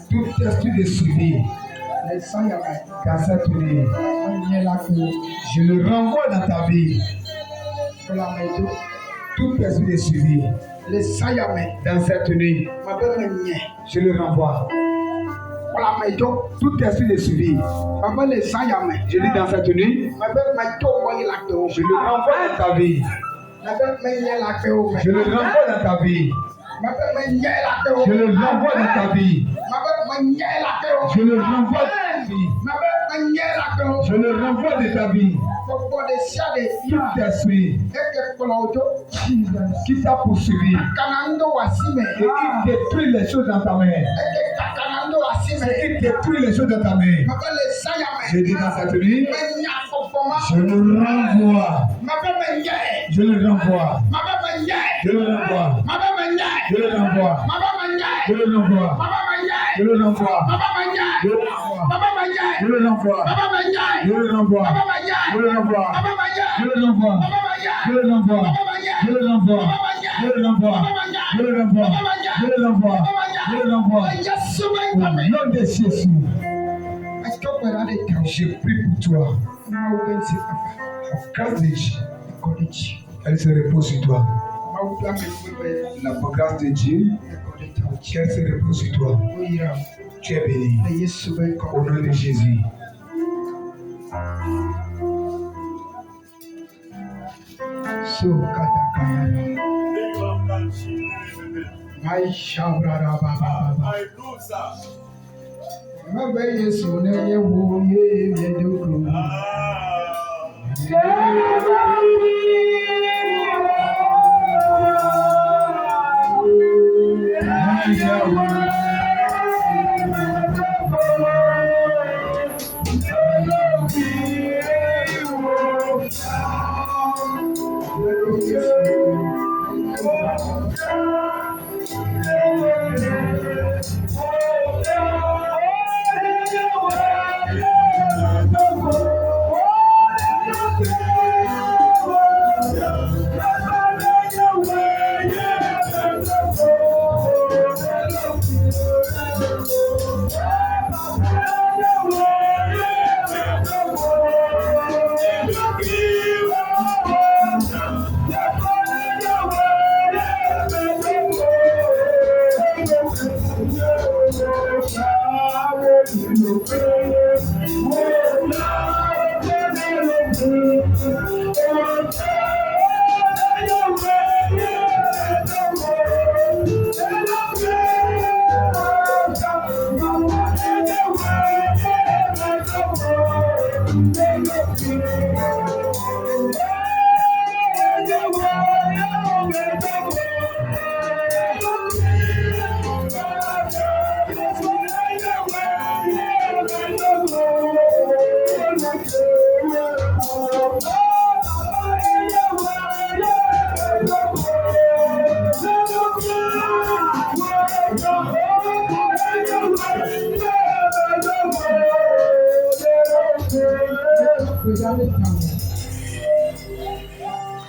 Tout esprit de suivi, je le renvoie dans ta vie. Tout esprit de suivi, dans cette nuit, je le renvoie. Tout esprit de suivi, je dis dans cette nuit, je le renvoie dans ta vie. Je le renvoie dans ta vie. Je le renvoie dans ta vie. Je le renvoie de ta vie. Je le renvoie de ta vie. Tout esprit qui t'a poursuivi et qui détruit les choses dans ta main. Et qui détruit les choses dans ta main. Je dis dans cette nuit, je le renvoie. Je le renvoie. Je le renvoie. Je le renvoie. Je le renvoie. Je le renvoie. Je le renvoie. Je le renvoie. Je le renvoie. Je le renvoie. Je le renvoie. Je le renvoie. Je le renvoie. Je le renvoie. Je le renvoie. Je le renvoie. Je le renvoie. Au nom de Jésus. Je prie pour toi. Grâce de Dieu. Elle se repose sur toi. La grâce de Dieu, qu'elle se repose sur toi. Tu es béni. Au nom de Jésus.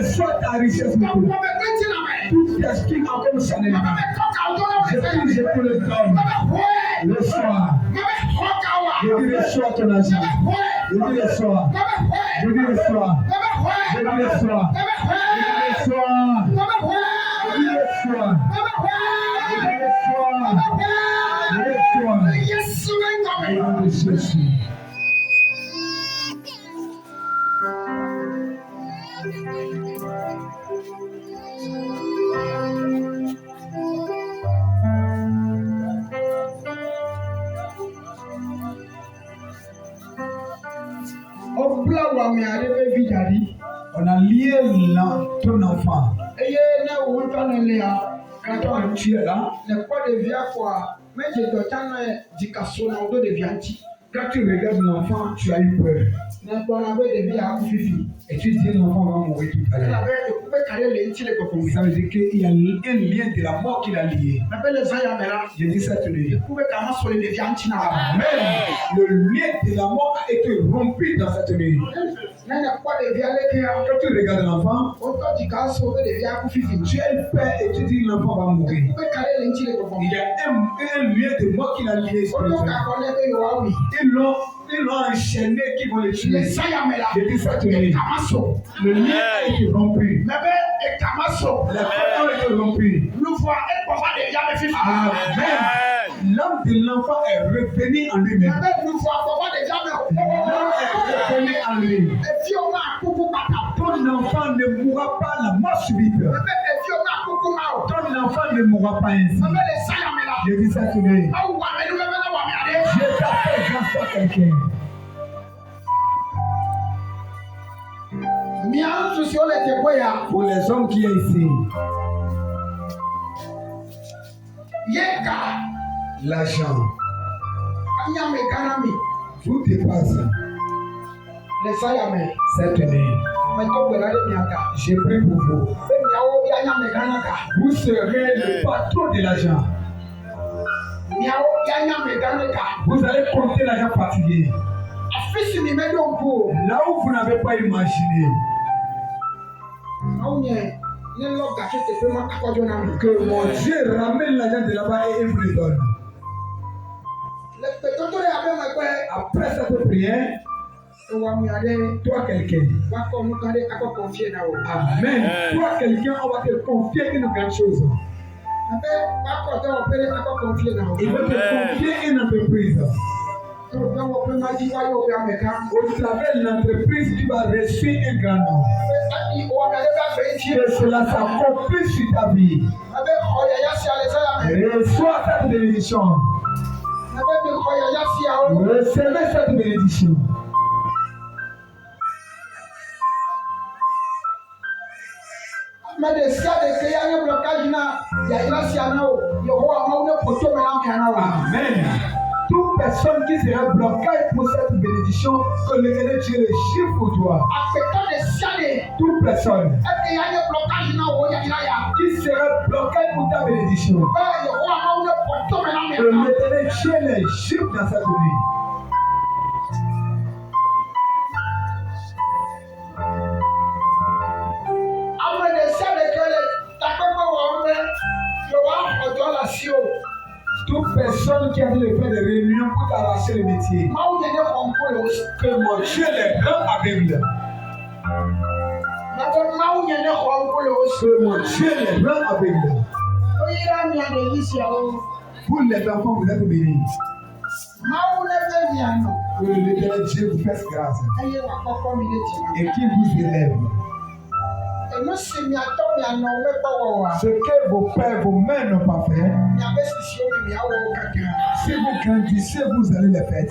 Reçois ta richesse. Tout ce qui est encore chanel. Je te le donne. Reçois. Je dis reçois ton argent. Je dis reçois. Je dis reçois. Je dis reçois. Je dis reçois. Je dis reçois. On a lié ton enfant. Quand tu es là, quand tu regardes l'enfant, tu as eu peur. Et tu dis l'enfant va mourir tout à l'heure. Ça veut dire qu'il y a un lien de la mort qu'il a lié. Je dis cette nuit. Amen. Le lien de la mort a été rompu dans cette nuit. Quand tu regardes l'enfant, tu es peur et tu dis l'enfant va mourir. Il y a un lien de mort qu'il a lié. Ils l'ont enchaîné qui vont le tuer. Je dis cette nuit. Le lien a été rompu. La corde a été rompue. Amen. L'âme de l'enfant est revenue en lui-même. L'âme est revenue en lui. Ton enfant ne mourra pas la mort subite. Ton enfant ne mourra pas ainsi. Je dis ça tout de suite. Je t'appelle grâce à quelqu'un. Pour les hommes qui sont ici. L'argent. Tout dépasse. Cette nuit, j'ai pris pour vous. Vous serez le patron de l'argent. Vous allez compter l'argent fatigué. Là où vous n'avez pas imaginé. Que mon Dieu ramène l'argent de là-bas et vous le donne. Après cette prière, toi quelqu'un. Amen. Toi quelqu'un, on va te confier une grande chose. Il va te confier une entreprise. Vous savez, l'entreprise qui va reçu un grand nom. Que cela s'accomplit sur ta vie. Reçois cette bénédiction. Recevez cette bénédiction. Amen. Toute personne qui sera bloquée pour cette bénédiction, que le Dieu le chiffre pour toi. Toute personne qui sera bloquée pour ta bénédiction, que le Dieu le chiffre dans cette vie. Toute personne qui a dû faire des réunions pour t'arracher le métier, que mon Dieu les rend aveugles. Que mon Dieu les rend aveugles. Pour les enfants, vous êtes bénis. Que l'éternel Dieu vous fasse grâce et qu'il vous élève. Ce que vos pères, vos mères n'ont pas fait, si vous grandissez, vous allez les faire.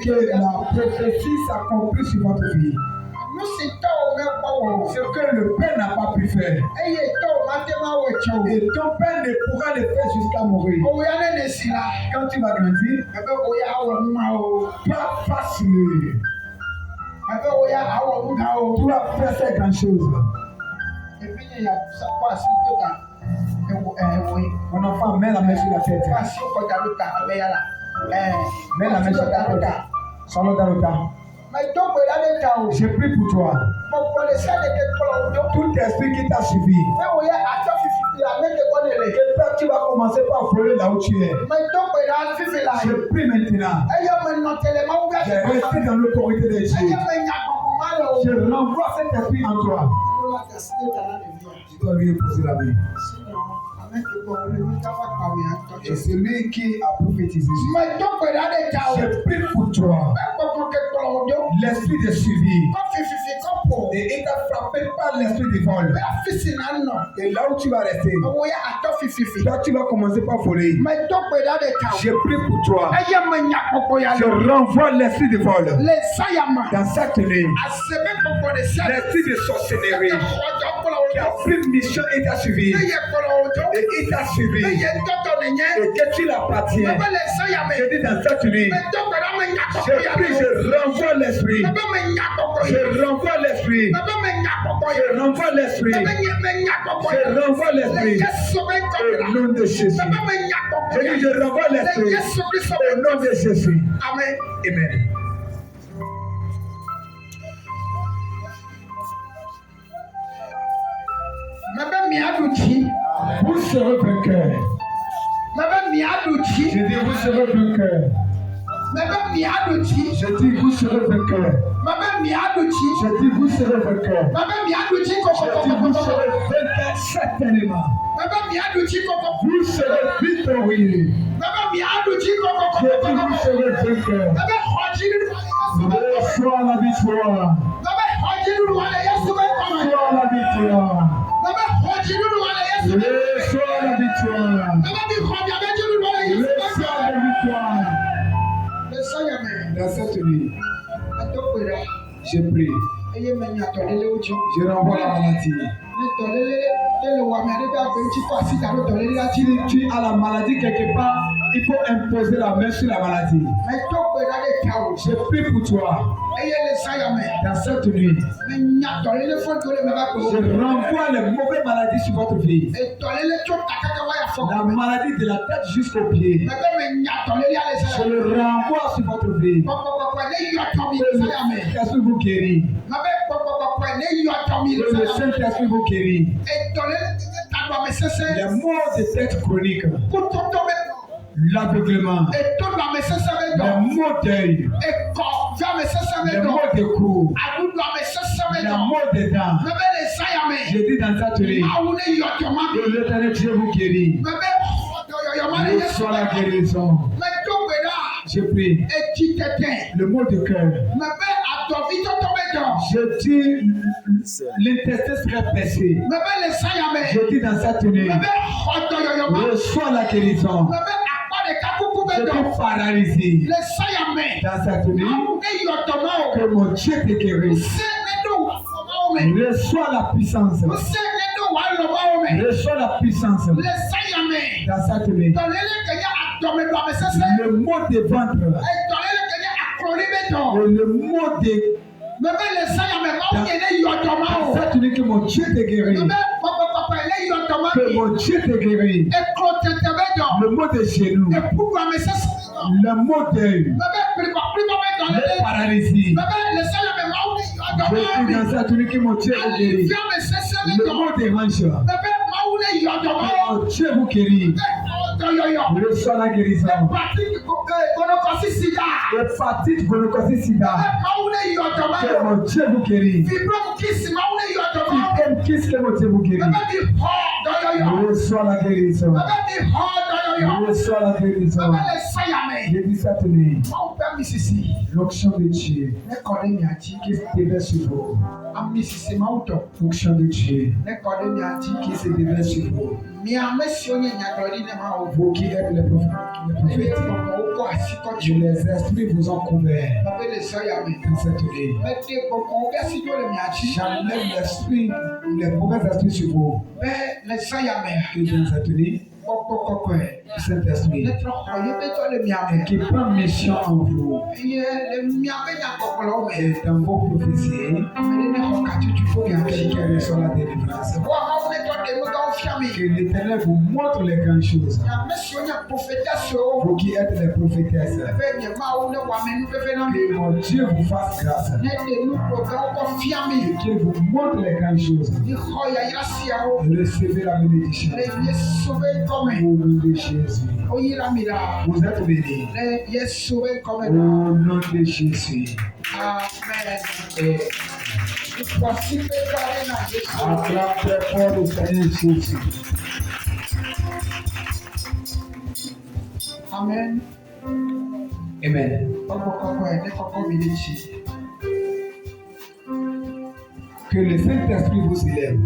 Que la prophétie s'accomplisse sur votre vie. Ce que le père n'a pas pu faire, et ton père ne pourra le faire jusqu'à mourir. Quand tu vas grandir, toi fasse-le. Tu vas faire ces grandes choses. Mon enfant, mets la main sur la tête. Mets la main sur la tête. Salon d'Arota. J'ai pris pour toi. Tout esprit qui t'a suivi. Tu vas commencer par voler là où tu es. Je prie maintenant. J'ai resté dans l'autorité de Dieu. Je renvoie cet esprit en toi. Tu dois lui poser la main. Et c'est lui qui a prophétisé. Je prie pour toi. L'esprit de suivi. Et il t'a frappé par l'esprit du vol. Et là où tu vas rester, là tu vas commencer par voler. Je prie pour toi. Je renvoie l'esprit du vol dans cette nuit. L'esprit de sorcellerie qui a pris une mission et t'a suivi. Et il t'a suivi. Et que tu l'appartiens. Je dis dans cette nuit. Je prie, je renvoie l'esprit. Je renvoie l'esprit. Je renvoie l'esprit. Je renvoie l'esprit. Au nom de Jésus. Je dis, je renvoie l'esprit. Au nom de Jésus. Amen. Amen. Vous serez vainqueur. Je dis, vous serez vainqueur. Je dis, vous serez vainqueur. Je dis, vous serez vainqueur. Je dis, vous serez vainqueur certainement. Vous serez victorieux. Je dis, vous serez vainqueur. Reçois la victoire. Reçois la victoire. Reçois la victoire. Reçois la victoire. Dans cette nuit, je prie. Je renvoie la maladie. Tu as la maladie quelque part, il faut imposer la main sur la maladie. Je prie pour toi. Dans cette nuit, je renvoie les mauvaises maladies sur votre vie. La maladie de la tête jusqu'au pied. Je le renvoie sur votre vie. Qu'est-ce que vous guérit? Le Saint-Esprit vous guérit. Les maux de tête chroniques. L'aveuglement. Les maux d'œil. Les maux de cou. Les maux de dents. Je dis dans cette nuit, que l'Éternel Dieu vous guérit. Reçois la guérison. Je prie. Le mot de cœur. Je dis l'intestin serait percé. Je dis dans cette nuit. Reçois la guérison. Je te paralysie. Dans cette nuit. Que mon Dieu te guérisse. Reçois la puissance. Reçois la puissance. Dans cette nuit. Le mot de ventre. Et le mot de... Cette nuit que mon Dieu te guérit. Que mon Dieu te guérit. Le mot de genou. Le mot d'œil. Le paralysie. Je dis dans cette nuit que mon Dieu te guérit. Le mot des hanches. Mon Dieu vous guérit. Reçois la guérison. Le fatigue gonococite sida. Que mon Dieu vous guérit. Fibrome kiss que mon Dieu vous guérit. Reçois la guérison. Reçois la guérison. Je dis cette nuit. L'onction de Dieu qui se déverse sur vous. L'onction de Dieu qui se déverse sur vous. Vous qui êtes les prophètes, les esprits vous ont couvert dans cette nuit. J'enlève l'esprit, les mauvais esprits sur vous. Et dans cette nuit, Saint-Esprit qui prend mission en vous et dans vos prophéties qui reçoit la délivrance. Que l'Éternel vous montre les grandes choses. Vous qui êtes les prophétesses. Que mon Dieu vous fasse grâce. Et qu'il vous montre les grandes choses. Recevez la bénédiction. Au nom de Jésus. Vous êtes bénis. Au nom de Jésus. Amen. Acclame très fort le Seigneur Jésus. Amen. Amen. Que le Saint-Esprit vous élève.